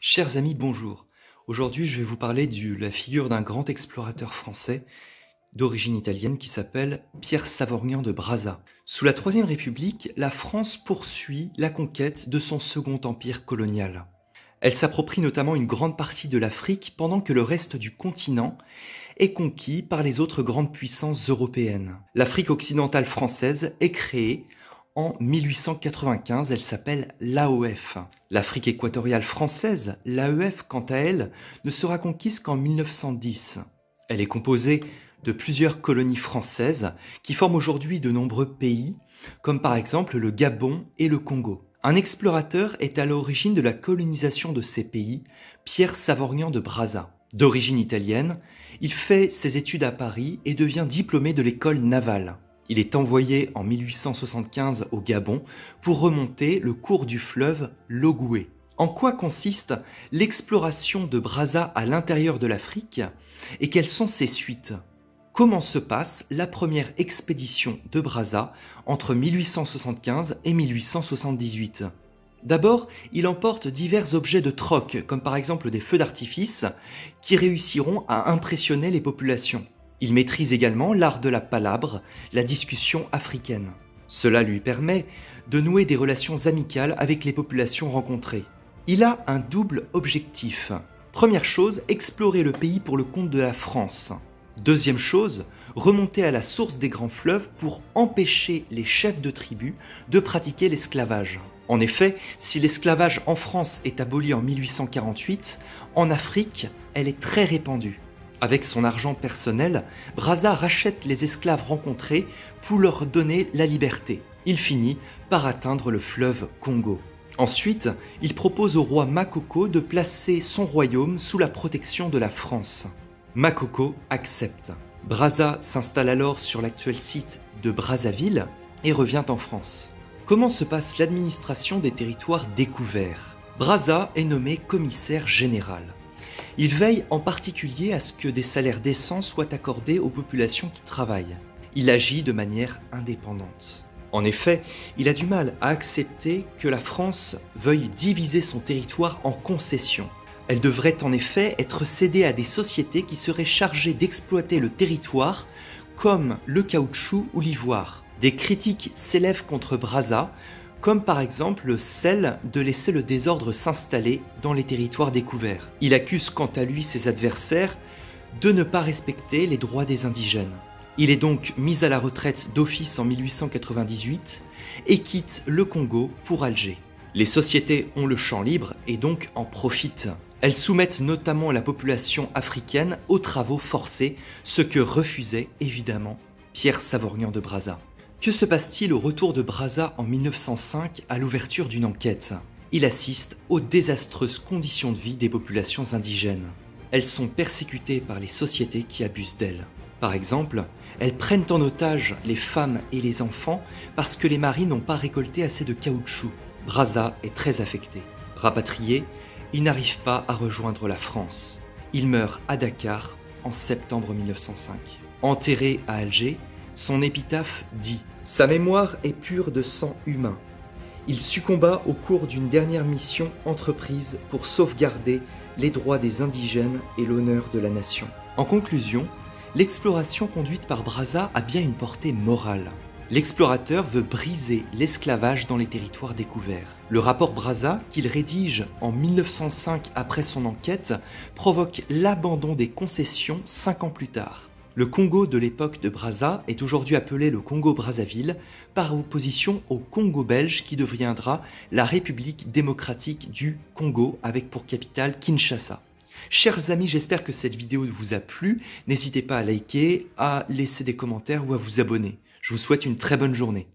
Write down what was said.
Chers amis, bonjour. Aujourd'hui, je vais vous parler de la figure d'un grand explorateur français d'origine italienne qui s'appelle Pierre Savorgnan de Brazza. Sous la Troisième République, la France poursuit la conquête de son second empire colonial. Elle s'approprie notamment une grande partie de l'Afrique pendant que le reste du continent est conquis par les autres grandes puissances européennes. L'Afrique occidentale française est créée en 1895, elle s'appelle l'AOF. L'Afrique équatoriale française, l'AEF, quant à elle, ne sera conquise qu'en 1910. Elle est composée de plusieurs colonies françaises qui forment aujourd'hui de nombreux pays, comme par exemple le Gabon et le Congo. Un explorateur est à l'origine de la colonisation de ces pays, Pierre Savorgnan de Brazza. D'origine italienne, il fait ses études à Paris et devient diplômé de l'école navale. Il est envoyé en 1875 au Gabon pour remonter le cours du fleuve l'Ogooué. En quoi consiste l'exploration de Brazza à l'intérieur de l'Afrique et quelles sont ses suites? Comment se passe la première expédition de Brazza entre 1875 et 1878? D'abord, il emporte divers objets de troc, comme par exemple des feux d'artifice, qui réussiront à impressionner les populations. Il maîtrise également l'art de la palabre, la discussion africaine. Cela lui permet de nouer des relations amicales avec les populations rencontrées. Il a un double objectif. Première chose, explorer le pays pour le compte de la France. Deuxième chose, remonter à la source des grands fleuves pour empêcher les chefs de tribu de pratiquer l'esclavage. En effet, si l'esclavage en France est aboli en 1848, en Afrique, elle est très répandue. Avec son argent personnel, Brazza rachète les esclaves rencontrés pour leur donner la liberté. Il finit par atteindre le fleuve Congo. Ensuite, il propose au roi Makoko de placer son royaume sous la protection de la France. Makoko accepte. Brazza s'installe alors sur l'actuel site de Brazzaville et revient en France. Comment se passe l'administration des territoires découverts? Brazza est nommé commissaire général. Il veille en particulier à ce que des salaires décents soient accordés aux populations qui travaillent. Il agit de manière indépendante. En effet, il a du mal à accepter que la France veuille diviser son territoire en concessions. Elle devrait en effet être cédée à des sociétés qui seraient chargées d'exploiter le territoire, comme le caoutchouc ou l'ivoire. Des critiques s'élèvent contre Brazza, comme par exemple celle de laisser le désordre s'installer dans les territoires découverts. Il accuse quant à lui ses adversaires de ne pas respecter les droits des indigènes. Il est donc mis à la retraite d'office en 1898 et quitte le Congo pour Alger. Les sociétés ont le champ libre et donc en profitent. Elles soumettent notamment la population africaine aux travaux forcés, ce que refusait évidemment Pierre Savorgnan de Brazza. Que se passe-t-il au retour de Brazza en 1905 à l'ouverture d'une enquête? Il assiste aux désastreuses conditions de vie des populations indigènes. Elles sont persécutées par les sociétés qui abusent d'elles. Par exemple, elles prennent en otage les femmes et les enfants parce que les maris n'ont pas récolté assez de caoutchouc. Brazza est très affecté. Rapatrié, il n'arrive pas à rejoindre la France. Il meurt à Dakar en septembre 1905. Enterré à Alger, son épitaphe dit « Sa mémoire est pure de sang humain. Il succomba au cours d'une dernière mission entreprise pour sauvegarder les droits des indigènes et l'honneur de la nation. » En conclusion, l'exploration conduite par Brazza a bien une portée morale. L'explorateur veut briser l'esclavage dans les territoires découverts. Le rapport Brazza, qu'il rédige en 1905 après son enquête, provoque l'abandon des concessions 5 ans plus tard. Le Congo de l'époque de Brazza est aujourd'hui appelé le Congo-Brazzaville, par opposition au Congo belge qui deviendra la République démocratique du Congo avec pour capitale Kinshasa. Chers amis, j'espère que cette vidéo vous a plu. N'hésitez pas à liker, à laisser des commentaires ou à vous abonner. Je vous souhaite une très bonne journée.